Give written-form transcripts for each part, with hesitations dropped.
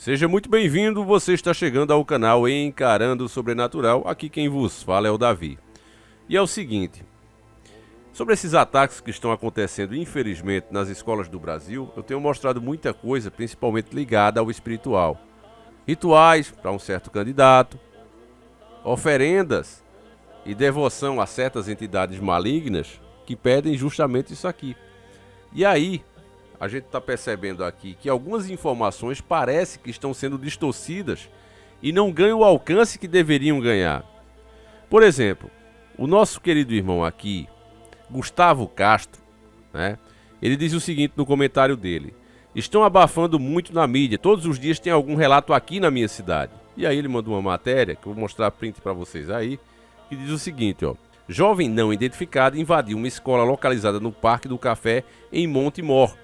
Seja muito bem-vindo, você está chegando ao canal Encarando o Sobrenatural, aqui quem vos fala é o Davi. E é o seguinte, sobre esses ataques que estão acontecendo infelizmente nas escolas do Brasil, eu tenho mostrado muita coisa, principalmente ligada ao espiritual. Rituais para um certo candidato, oferendas e devoção a certas entidades malignas que pedem justamente isso aqui. E aí, a gente está percebendo aqui que algumas informações parece que estão sendo distorcidas e não ganham o alcance que deveriam ganhar. Por exemplo, o nosso querido irmão aqui, Gustavo Castro, né, ele diz o seguinte no comentário dele: estão abafando muito na mídia, todos os dias tem algum relato aqui na minha cidade. E aí ele mandou uma matéria, que eu vou mostrar print para vocês aí, que diz o seguinte, ó: jovem não identificado invadiu uma escola localizada no Parque do Café em Monte Mor.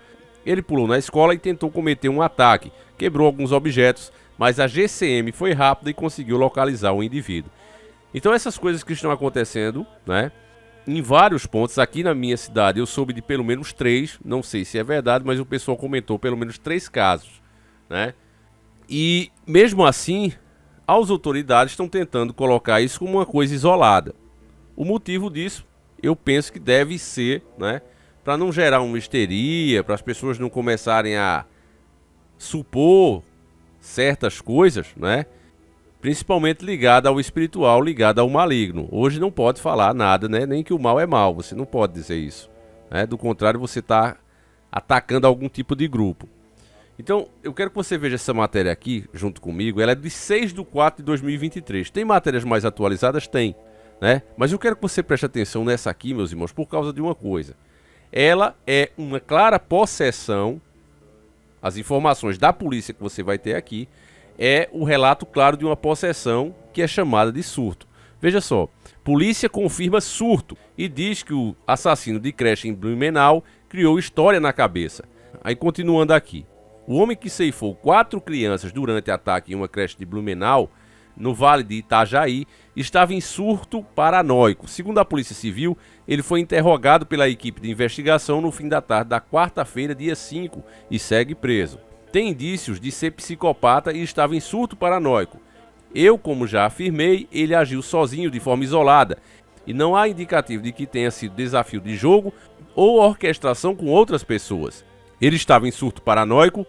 Ele pulou na escola e tentou cometer um ataque, quebrou alguns objetos, mas a GCM foi rápida e conseguiu localizar o indivíduo. Então essas coisas que estão acontecendo, né, em vários pontos, aqui na minha cidade eu soube de pelo menos 3, não sei se é verdade, mas o pessoal comentou pelo menos 3 casos, né? E mesmo assim, as autoridades estão tentando colocar isso como uma coisa isolada. O motivo disso, eu penso que deve ser, né, para não gerar uma histeria, para as pessoas não começarem a supor certas coisas, né? Principalmente ligada ao espiritual, ligada ao maligno. Hoje não pode falar nada, né? Nem que o mal é mal, você não pode dizer isso, né? Do contrário, você está atacando algum tipo de grupo. Então, eu quero que você veja essa matéria aqui, junto comigo. Ela é de 6/4/2023. Tem matérias mais atualizadas? Tem, né? Mas eu quero que você preste atenção nessa aqui, meus irmãos, por causa de uma coisa. Ela é uma clara possessão. As informações da polícia que você vai ter aqui é o relato claro de uma possessão que é chamada de surto. Veja só, polícia confirma surto e diz que o assassino de creche em Blumenau criou história na cabeça. Aí continuando aqui, o homem que ceifou 4 crianças durante ataque em uma creche de Blumenau, no Vale de Itajaí, estava em surto paranoico. Segundo a Polícia Civil, ele foi interrogado pela equipe de investigação no fim da tarde da quarta-feira, dia 5, e segue preso. Tem indícios de ser psicopata e estava em surto paranoico. Eu, como já afirmei, ele agiu sozinho de forma isolada e não há indicativo de que tenha sido desafio de jogo ou orquestração com outras pessoas. Ele estava em surto paranoico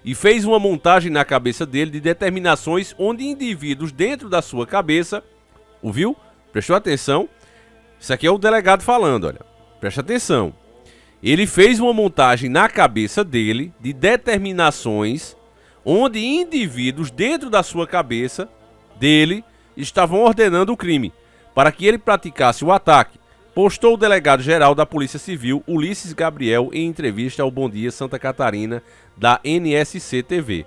e fez uma montagem na cabeça dele de determinações onde indivíduos dentro da sua cabeça, ouviu? Prestou atenção? Isso aqui é o delegado falando, olha. Presta atenção. Ele fez uma montagem na cabeça dele de determinações onde indivíduos dentro da sua cabeça dele estavam ordenando o crime para que ele praticasse o ataque. Postou o delegado-geral da Polícia Civil, Ulisses Gabriel, em entrevista ao Bom Dia Santa Catarina, da NSC TV.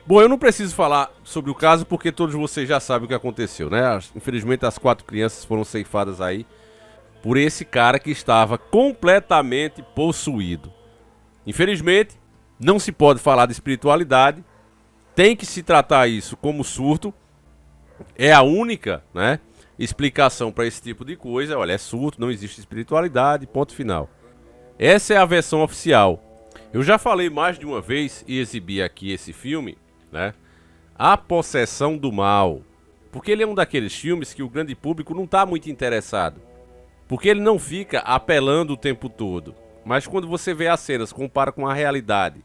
Bom, eu não preciso falar sobre o caso porque todos vocês já sabem o que aconteceu, né? Infelizmente as 4 crianças foram ceifadas aí por esse cara que estava completamente possuído. Infelizmente, não se pode falar de espiritualidade, tem que se tratar isso como surto, é a única, né, explicação para esse tipo de coisa. Olha, é surto, não existe espiritualidade, ponto final. Essa é a versão oficial. Eu já falei mais de uma vez e exibi aqui esse filme, né? A Possessão do Mal. Porque ele é um daqueles filmes que o grande público não está muito interessado. Porque ele não fica apelando o tempo todo. Mas quando você vê as cenas, compara com a realidade.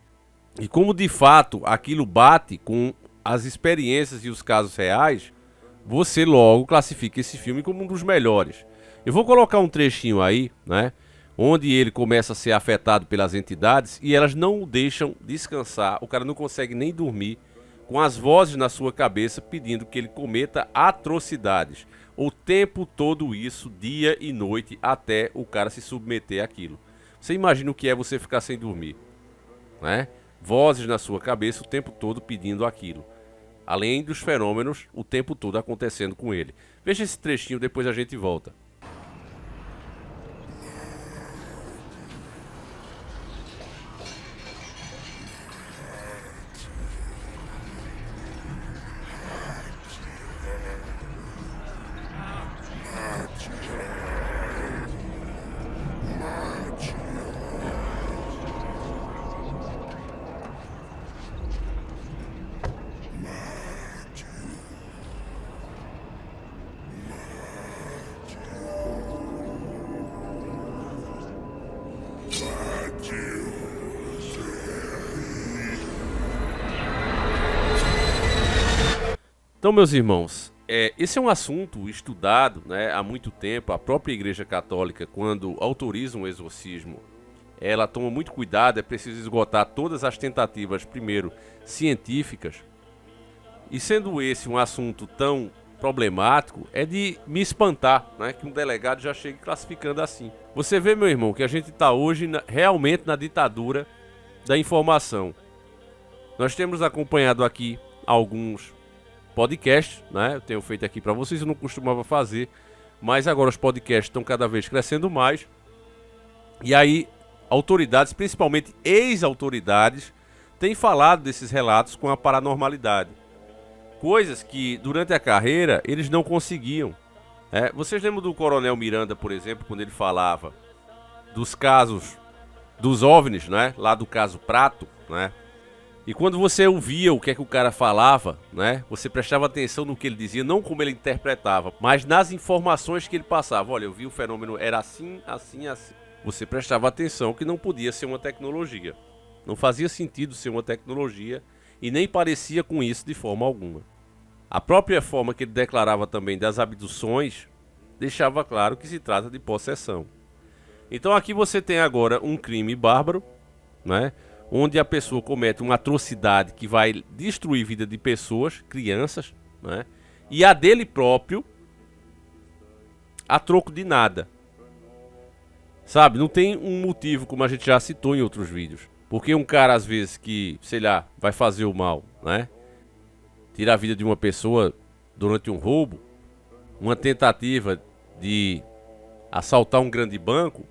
E como de fato aquilo bate com as experiências e os casos reais, você logo classifica esse filme como um dos melhores. Eu vou colocar um trechinho aí, né, onde ele começa a ser afetado pelas entidades e elas não o deixam descansar. O cara não consegue nem dormir com as vozes na sua cabeça pedindo que ele cometa atrocidades. O tempo todo isso, dia e noite, até o cara se submeter àquilo. Você imagina o que é você ficar sem dormir, né? Vozes na sua cabeça o tempo todo pedindo aquilo. Além dos fenômenos o tempo todo acontecendo com ele. Veja esse trechinho, depois a gente volta. Então, meus irmãos, esse é um assunto estudado, né, há muito tempo. A própria Igreja Católica, quando autoriza um exorcismo, ela toma muito cuidado, é preciso esgotar todas as tentativas, primeiro, científicas. E sendo esse um assunto tão problemático, é de me espantar, né, que um delegado já chegue classificando assim. Você vê, meu irmão, que a gente está hoje realmente na ditadura da informação. Nós temos acompanhado aqui alguns podcasts, né? Eu tenho feito aqui para vocês, eu não costumava fazer, mas agora os podcasts estão cada vez crescendo mais. E aí, autoridades, principalmente ex-autoridades, têm falado desses relatos com a paranormalidade. Coisas que, durante a carreira, eles não conseguiam. Vocês lembram do Coronel Miranda, por exemplo, quando ele falava dos casos dos OVNIs, né? Lá do caso Prato, né? E quando você ouvia o que é que o cara falava, né? Você prestava atenção no que ele dizia, não como ele interpretava, mas nas informações que ele passava. Olha, eu vi o fenômeno, era assim, assim, assim. Você prestava atenção que não podia ser uma tecnologia. Não fazia sentido ser uma tecnologia e nem parecia com isso de forma alguma. A própria forma que ele declarava também das abduções deixava claro que se trata de possessão. Então aqui você tem agora um crime bárbaro, né? Onde a pessoa comete uma atrocidade que vai destruir a vida de pessoas, crianças, né? E a dele próprio, a troco de nada. Sabe, não tem um motivo, como a gente já citou em outros vídeos. Porque um cara, às vezes, que, sei lá, vai fazer o mal, né? Tira a vida de uma pessoa durante um roubo, uma tentativa de assaltar um grande banco,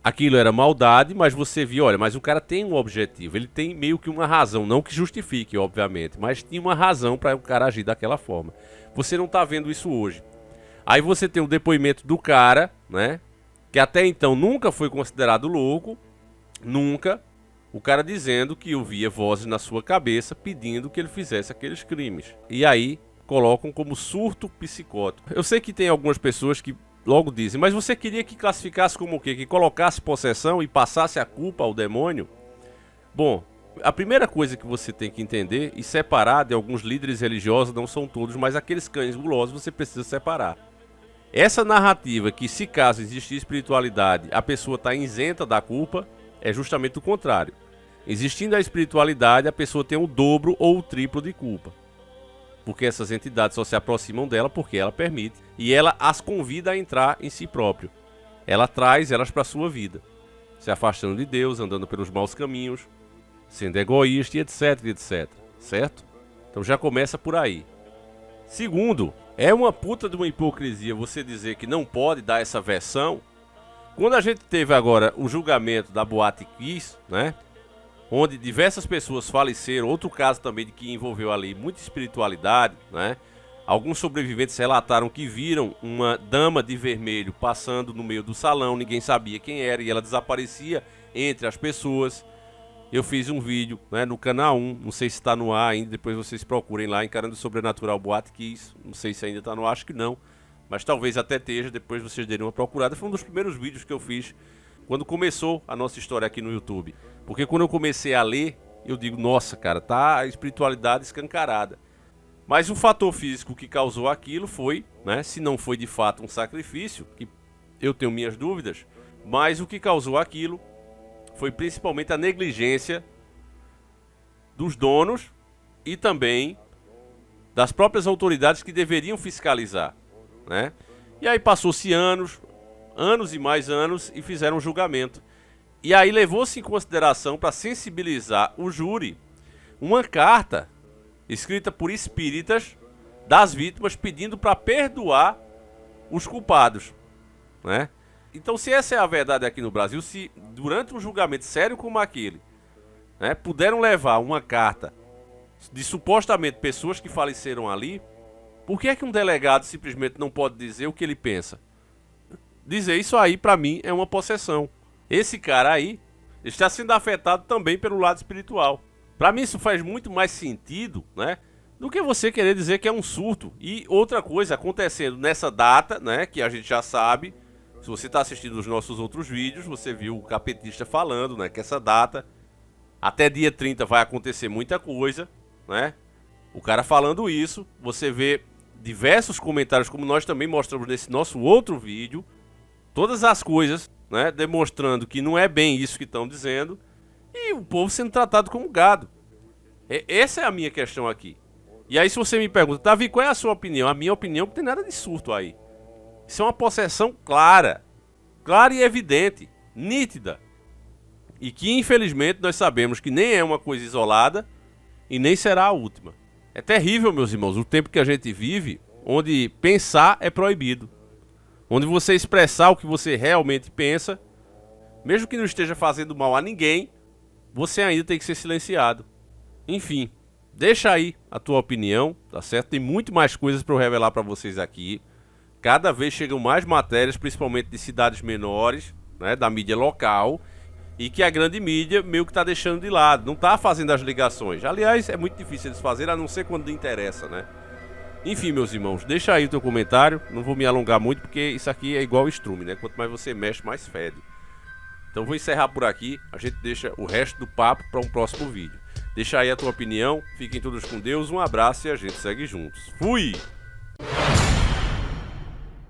aquilo era maldade, mas você viu, olha, mas o cara tem um objetivo, ele tem meio que uma razão, não que justifique, obviamente, mas tinha uma razão para o cara agir daquela forma. Você não tá vendo isso hoje. Aí você tem o depoimento do cara, né, que até então nunca foi considerado louco, nunca, o cara dizendo que ouvia vozes na sua cabeça pedindo que ele fizesse aqueles crimes. E aí colocam como surto psicótico. Eu sei que tem algumas pessoas que logo dizem, mas você queria que classificasse como o quê? Que colocasse possessão e passasse a culpa ao demônio? Bom, a primeira coisa que você tem que entender e separar de alguns líderes religiosos, não são todos, mas aqueles cães gulosos você precisa separar. Essa narrativa que, se caso existir espiritualidade, a pessoa está isenta da culpa, é justamente o contrário. Existindo a espiritualidade, a pessoa tem o dobro ou o triplo de culpa. Porque essas entidades só se aproximam dela porque ela permite. E ela as convida a entrar em si próprio. Ela traz elas para a sua vida. Se afastando de Deus, andando pelos maus caminhos, sendo egoísta e etc, etc. Certo? Então já começa por aí. Segundo, é uma puta de uma hipocrisia você dizer que não pode dar essa versão. Quando a gente teve agora o julgamento da Boate Kiss, né? Onde diversas pessoas faleceram, outro caso também de que envolveu ali muita espiritualidade, né? Alguns sobreviventes relataram que viram uma dama de vermelho passando no meio do salão, ninguém sabia quem era e ela desaparecia entre as pessoas. Eu fiz um vídeo, né, no canal 1, não sei se está no ar ainda, depois vocês procurem lá, Encarando o Sobrenatural Boate Kiss, não sei se ainda está no ar, acho que não, mas talvez até esteja, depois vocês derem uma procurada. Foi um dos primeiros vídeos que eu fiz quando começou a nossa história aqui no YouTube. Porque quando eu comecei a ler, eu digo, nossa, cara, tá a espiritualidade escancarada. Mas o fator físico que causou aquilo foi, né, se não foi de fato um sacrifício, que eu tenho minhas dúvidas, mas o que causou aquilo foi principalmente a negligência dos donos e também das próprias autoridades que deveriam fiscalizar, né? E aí passou-se anos e mais anos e fizeram um julgamento. E aí levou-se em consideração, para sensibilizar o júri, uma carta escrita por espíritas das vítimas pedindo para perdoar os culpados, né? Então, se essa é a verdade aqui no Brasil, se durante um julgamento sério como aquele, né, puderam levar uma carta de supostamente pessoas que faleceram ali, por que é que um delegado simplesmente não pode dizer o que ele pensa? Dizer isso aí, para mim, é uma possessão. Esse cara aí está sendo afetado também pelo lado espiritual. Para mim isso faz muito mais sentido, né, do que você querer dizer que é um surto. E outra coisa acontecendo nessa data, né, que a gente já sabe, se você está assistindo os nossos outros vídeos, você viu o capetista falando, né, que essa data, até dia 30 vai acontecer muita coisa, né? O cara falando isso, você vê diversos comentários, como nós também mostramos nesse nosso outro vídeo, todas as coisas, né, demonstrando que não é bem isso que estão dizendo, e o povo sendo tratado como gado. Essa é a minha questão aqui. E aí se você me pergunta, Davi, qual é a sua opinião? A minha opinião não tem nada de surto aí. Isso é uma possessão clara e evidente, nítida. E que infelizmente nós sabemos que nem é uma coisa isolada e nem será a última. É terrível, meus irmãos, o tempo que a gente vive, onde pensar é proibido. Onde você expressar o que você realmente pensa, mesmo que não esteja fazendo mal a ninguém, você ainda tem que ser silenciado. Enfim, deixa aí a tua opinião, tá certo? Tem muito mais coisas para eu revelar para vocês aqui. Cada vez chegam mais matérias, principalmente de cidades menores, né, da mídia local, e que a grande mídia meio que está deixando de lado, não está fazendo as ligações. Aliás, é muito difícil eles fazerem, a não ser quando interessa, né? Enfim, meus irmãos, deixa aí o teu comentário. Não vou me alongar muito, porque isso aqui é igual estrume, né? Quanto mais você mexe, mais fede. Então vou encerrar por aqui. A gente deixa o resto do papo para um próximo vídeo. Deixa aí a tua opinião. Fiquem todos com Deus. Um abraço e a gente segue juntos. Fui!